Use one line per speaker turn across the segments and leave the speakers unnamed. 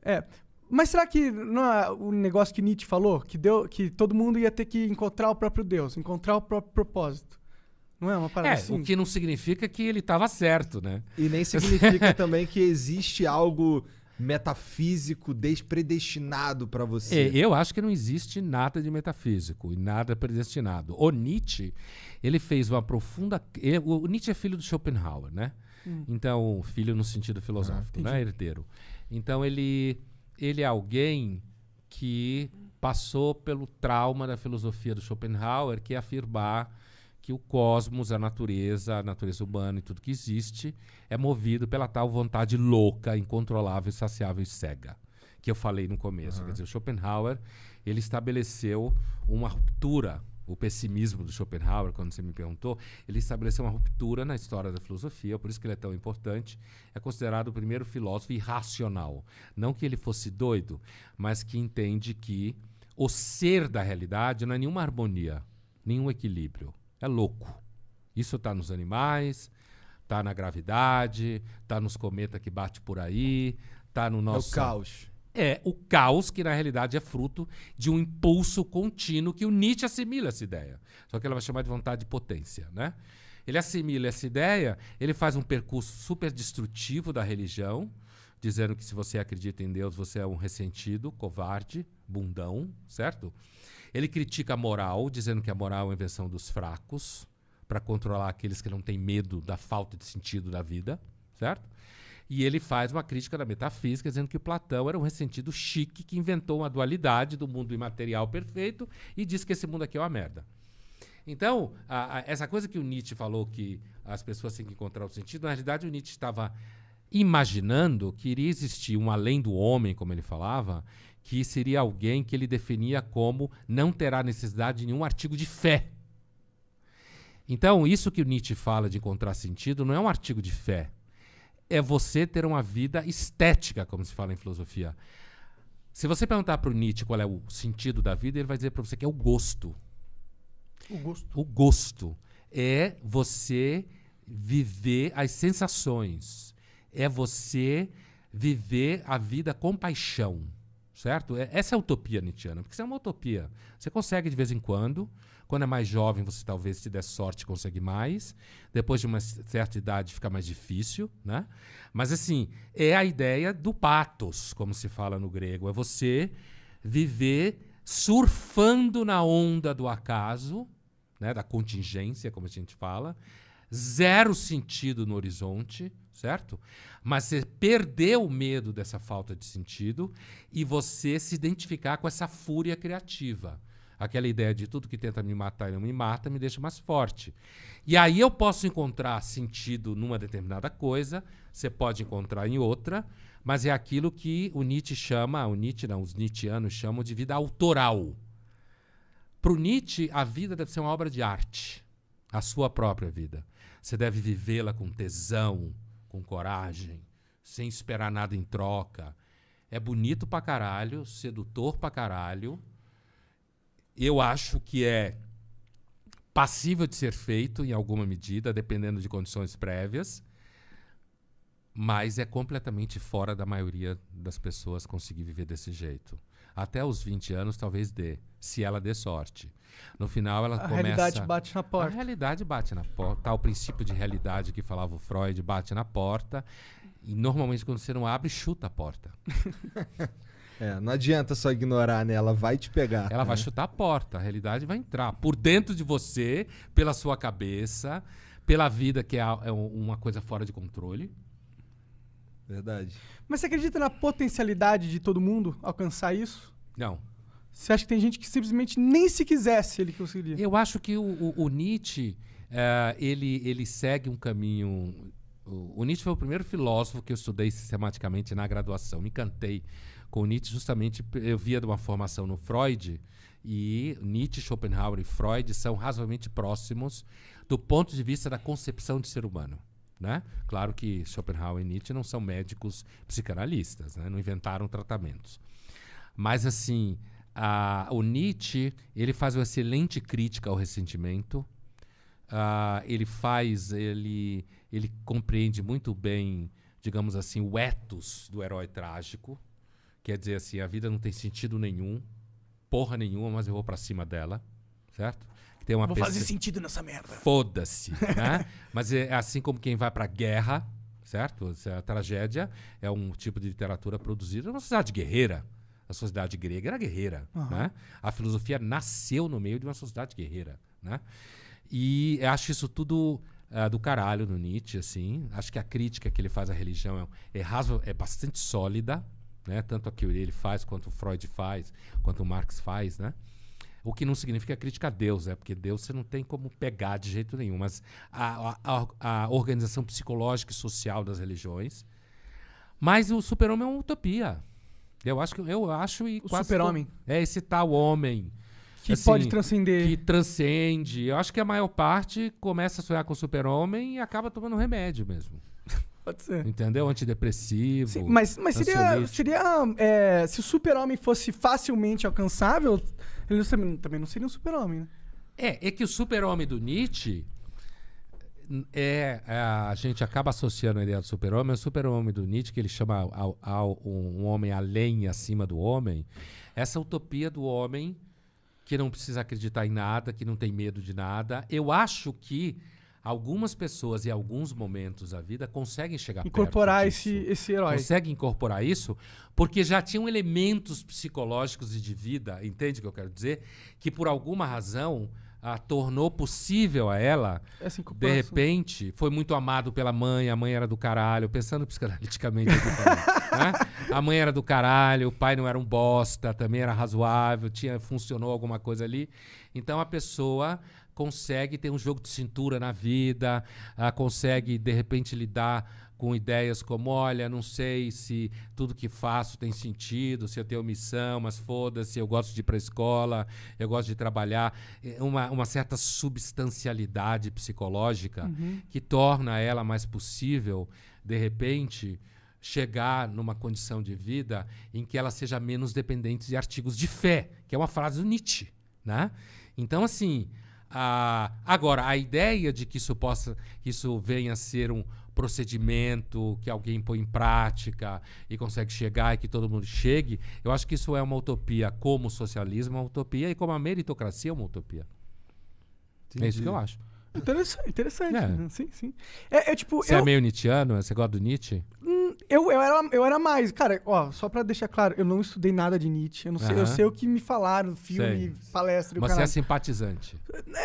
É. Mas será que não é o negócio que Nietzsche falou? Que todo mundo ia ter que encontrar o próprio Deus, encontrar o próprio propósito. Não é uma parada assim?
O que não significa que ele estava certo, né?
E nem significa também que existe algo metafísico predestinado para você.
Eu acho que não existe nada de metafísico e nada predestinado. O Nietzsche, ele fez uma profunda... O Nietzsche é filho do Schopenhauer, né? Então, filho no sentido filosófico, né? Herdeiro. Então, ele é alguém que passou pelo trauma da filosofia do Schopenhauer, que é afirmar que o cosmos, a natureza humana e tudo que existe é movido pela tal vontade louca, incontrolável, insaciável e cega, que eu falei no começo. Quer dizer, o Schopenhauer, ele estabeleceu uma ruptura, o pessimismo do Schopenhauer, quando você me perguntou, ele estabeleceu uma ruptura na história da filosofia, por isso que ele é tão importante, é considerado o primeiro filósofo irracional. Não que ele fosse doido, mas que entende que o ser da realidade não é nenhuma harmonia, nenhum equilíbrio. É louco. Isso está nos animais, está na gravidade, está nos cometas que bate por aí, está no nosso...
É o caos.
É o caos que, na realidade, é fruto de um impulso contínuo que o Nietzsche assimila essa ideia. Só que ela vai chamar de vontade de potência, né? Ele assimila essa ideia, ele faz um percurso super destrutivo da religião, dizendo que se você acredita em Deus, você é um ressentido, covarde, bundão, certo? Ele critica a moral, dizendo que a moral é uma invenção dos fracos, para controlar aqueles que não têm medo da falta de sentido da vida, certo? E ele faz uma crítica da metafísica, dizendo que o Platão era um ressentido chique que inventou uma dualidade do mundo imaterial perfeito e disse que esse mundo aqui é uma merda. Então, essa coisa que o Nietzsche falou, que as pessoas têm que encontrar o sentido, na realidade o Nietzsche estava imaginando que iria existir um além do homem, como ele falava, que seria alguém que ele definia como não terá necessidade de nenhum artigo de fé. Então, isso que o Nietzsche fala de encontrar sentido não é um artigo de fé. É você ter uma vida estética, como se fala em filosofia. Se você perguntar para o Nietzsche qual é o sentido da vida, ele vai dizer para você que é o gosto.
O gosto.
O gosto é você viver as sensações. É você viver a vida com paixão. Certo? Essa é a utopia nietzschiana, porque isso é uma utopia. Você consegue de vez em quando é mais jovem, você talvez, se der sorte, consegue mais. Depois de uma certa idade fica mais difícil, né? Mas, assim, é a ideia do pathos, como se fala no grego. É você viver surfando na onda do acaso, né? Da contingência, como a gente fala. Zero sentido no horizonte, certo? Mas você perdeu o medo dessa falta de sentido e você se identificar com essa fúria criativa. Aquela ideia de tudo que tenta me matar e não me mata me deixa mais forte. E aí eu posso encontrar sentido numa determinada coisa, você pode encontrar em outra, mas é aquilo que o Nietzsche chama, os nietzschianos chamam de vida autoral. Para o Nietzsche, a vida deve ser uma obra de arte, a sua própria vida. Você deve vivê-la com tesão, com coragem, sem esperar nada em troca. É bonito pra caralho, sedutor pra caralho. Eu acho que é passível de ser feito em alguma medida, dependendo de condições prévias, mas é completamente fora da maioria das pessoas conseguir viver desse jeito. Até os 20 anos talvez dê, se ela der sorte. No final ela começa...
A realidade bate na porta.
A realidade bate na porta. Tá, o princípio de realidade que falava o Freud bate na porta e normalmente quando você não abre, chuta a porta.
Não adianta só ignorar, né? Ela vai te pegar.
Ela vai chutar a porta, a realidade vai entrar por dentro de você, pela sua cabeça, pela vida que é uma coisa fora de controle.
Verdade.
Mas você acredita na potencialidade de todo mundo alcançar isso?
Não.
Você acha que tem gente que simplesmente nem se quisesse ele conseguiria?
Eu acho que o Nietzsche, ele segue um caminho... O Nietzsche foi o primeiro filósofo que eu estudei sistematicamente na graduação. Me encantei com o Nietzsche, justamente eu via de uma formação no Freud, e Nietzsche, Schopenhauer e Freud são razoavelmente próximos do ponto de vista da concepção de ser humano. Né? Claro que Schopenhauer e Nietzsche não são médicos psicanalistas, né? Não inventaram tratamentos. Mas, assim, o Nietzsche ele faz uma excelente crítica ao ressentimento. Ele compreende muito bem, digamos assim, o ethos do herói trágico, quer dizer assim, a vida não tem sentido nenhum, porra nenhuma, mas eu vou pra cima dela, certo? Tem uma
Vou
pessoa-
fazer sentido nessa merda.
Foda-se, né? Mas é assim como quem vai pra guerra, certo? A tragédia é um tipo de literatura produzida numa sociedade guerreira. A sociedade grega era guerreira, né? A filosofia nasceu no meio de uma sociedade guerreira, né? E eu acho isso tudo do caralho no Nietzsche, assim. Acho que a crítica que ele faz à religião é bastante sólida, né? Tanto a que ele faz, quanto o Freud faz, quanto o Marx faz, né? O que não significa crítica a Deus, porque Deus você não tem como pegar de jeito nenhum. Mas a organização psicológica e social das religiões. Mas o super-homem é uma utopia. Eu acho e
O
quase
super-homem.
é esse tal homem
Que
assim,
pode transcender.
que transcende. Eu acho que a maior parte começa a sonhar com o super-homem e acaba tomando remédio mesmo.
Pode ser.
Entendeu? Antidepressivo.
Sim, mas seria,
ansiolítico.
se o super-homem fosse facilmente alcançável, ele também não seria um super-homem, né?
É que o super-homem do Nietzsche a gente acaba associando a ideia do super-homem. O super-homem do Nietzsche, que ele chama um homem além e acima do homem, essa utopia do homem que não precisa acreditar em nada, que não tem medo de nada. Eu acho que algumas pessoas, em alguns momentos da vida, conseguem chegar
Incorporar
perto disso.
esse herói.
Conseguem incorporar isso porque já tinham elementos psicológicos e de vida, entende o que eu quero dizer? Que por alguma razão tornou possível a ela,
Essa
de
incorporação.
repente, foi muito amado pela mãe, a mãe era do caralho, pensando psicanaliticamente aqui também, né? A mãe era do caralho, o pai não era um bosta, também era razoável, funcionou alguma coisa ali. Então a pessoa consegue ter um jogo de cintura na vida, consegue, de repente, lidar com ideias como, olha, não sei se tudo que faço tem sentido, se eu tenho missão, mas foda-se, eu gosto de ir para a escola, eu gosto de trabalhar. Uma certa substancialidade psicológica que torna ela mais possível, de repente, chegar numa condição de vida em que ela seja menos dependente de artigos de fé, que é uma frase do Nietzsche, né? Então, assim, agora, a ideia de que isso venha a ser um procedimento que alguém põe em prática e consegue chegar e que todo mundo chegue, eu acho que isso é uma utopia, como o socialismo é uma utopia e como a meritocracia é uma utopia.
Entendi.
É isso que eu acho.
Interessante.
É.
Né? Sim. Tipo,
Você é meio nietzschiano? Você gosta do Nietzsche?
eu era mais. Cara, ó, só pra deixar claro, eu não estudei nada de Nietzsche. Eu não sei, eu
Aham.
sei o que me falaram, filme,
Sei.
palestra e o
Mas você é
caralho.
simpatizante.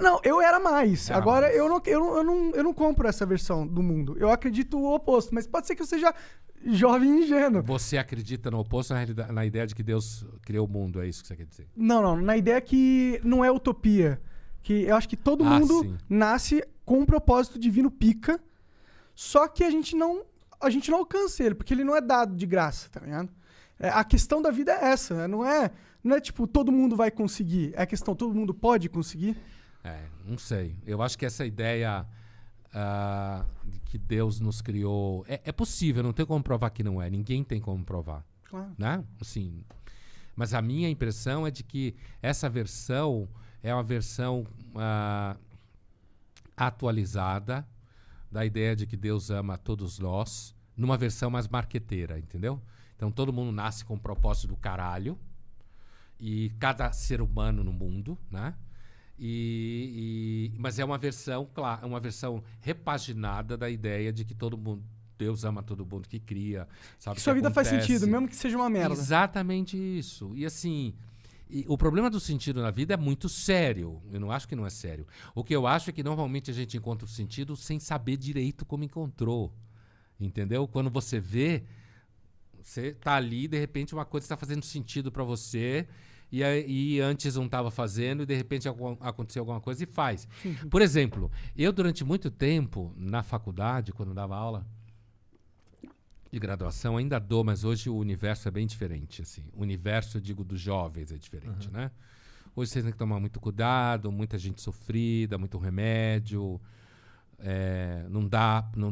Não, eu era mais.
Era
Agora
mais.
eu não compro essa versão do mundo. Eu acredito o oposto, mas pode ser que eu seja jovem e ingênuo.
Você acredita no oposto na ideia de que Deus criou o mundo, é isso que você quer dizer?
Não, na ideia que não é utopia. Que eu acho que todo mundo
sim.
nasce com um propósito divino pica, só que a gente não alcança ele, porque ele não é dado de graça, tá ligado? A questão da vida é essa, né? Não é tipo, todo mundo vai conseguir. É a questão, todo mundo pode conseguir.
Não sei. Eu acho que essa ideia de que Deus nos criou... É possível, não tem como provar que não é. Ninguém tem como provar.
Claro.
Né? Assim, mas a minha impressão é de que essa versão é uma versão atualizada da ideia de que Deus ama todos nós, numa versão mais marqueteira, entendeu? Então todo mundo nasce com o propósito do caralho, e cada ser humano no mundo, né? Mas é uma versão, claro, uma versão repaginada da ideia de que todo mundo, Deus ama todo mundo que cria, sabe?
Que sua vida faz sentido, mesmo que seja uma merda.
Exatamente isso. E assim, o problema do sentido na vida é muito sério. Eu não acho que não é sério. O que eu acho é que normalmente a gente encontra o sentido sem saber direito como encontrou. Entendeu? Quando você vê, você tá ali, de repente uma coisa está fazendo sentido para você, e antes não estava fazendo, e de repente aconteceu alguma coisa e faz. Por exemplo, eu durante muito tempo, na faculdade, quando dava aula de graduação, ainda dou, mas hoje o universo é bem diferente. Assim. O universo, eu digo, dos jovens é diferente, né? Hoje vocês têm que tomar muito cuidado, muita gente sofrida, muito remédio. Não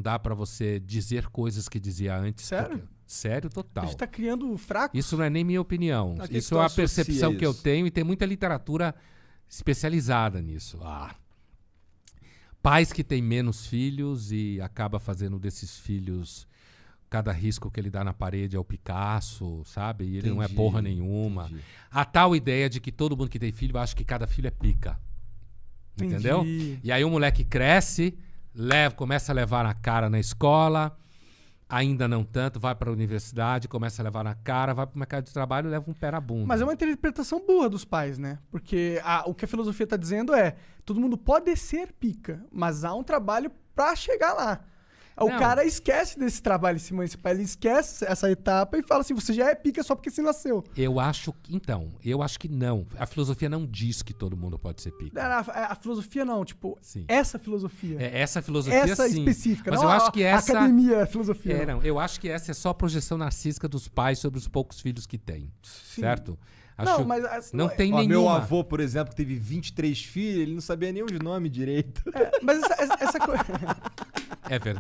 dá para você dizer coisas que dizia antes.
Sério?
Sério,
A
total.
gente tá criando fracos.
Isso não é nem minha opinião.
A que
Isso
tu
é uma
associa
percepção que eu
isso?
tenho, e tem muita literatura especializada nisso. Pais que têm menos filhos e acaba fazendo desses filhos cada risco que ele dá na parede é o Picasso, sabe? E ele não é
Entendi,
porra nenhuma.
entendi.
A tal ideia de que todo mundo que tem filho acha que cada filho é pica. Entendeu?
Entendi.
E aí o moleque cresce, começa a levar na cara na escola, ainda não tanto, vai para a universidade, começa a levar na cara, vai para o mercado de trabalho e leva um pé na bunda.
Mas é uma interpretação burra dos pais, né? Porque o que a filosofia tá dizendo é: todo mundo pode ser pica, mas há um trabalho pra chegar lá. O
Não.
cara esquece desse trabalho em cima, ele esquece essa etapa e fala assim: você já é pica só porque você nasceu.
Eu acho que não. A filosofia não diz que todo mundo pode ser pica.
A filosofia não, tipo,
Sim.
essa filosofia.
Essa filosofia
Essa
sim.
específica,
Mas
não
eu acho que
a
essa
academia, a filosofia.
não. Eu acho que essa é só a projeção narcísica dos pais sobre os poucos filhos que têm.
Sim.
Certo?
Não,
Acho-
mas
não tem
Ó,
nenhuma.
meu avô, por exemplo, que teve 23 filhos, ele não sabia nem os nomes direito.
Mas essa coisa.
É verdade.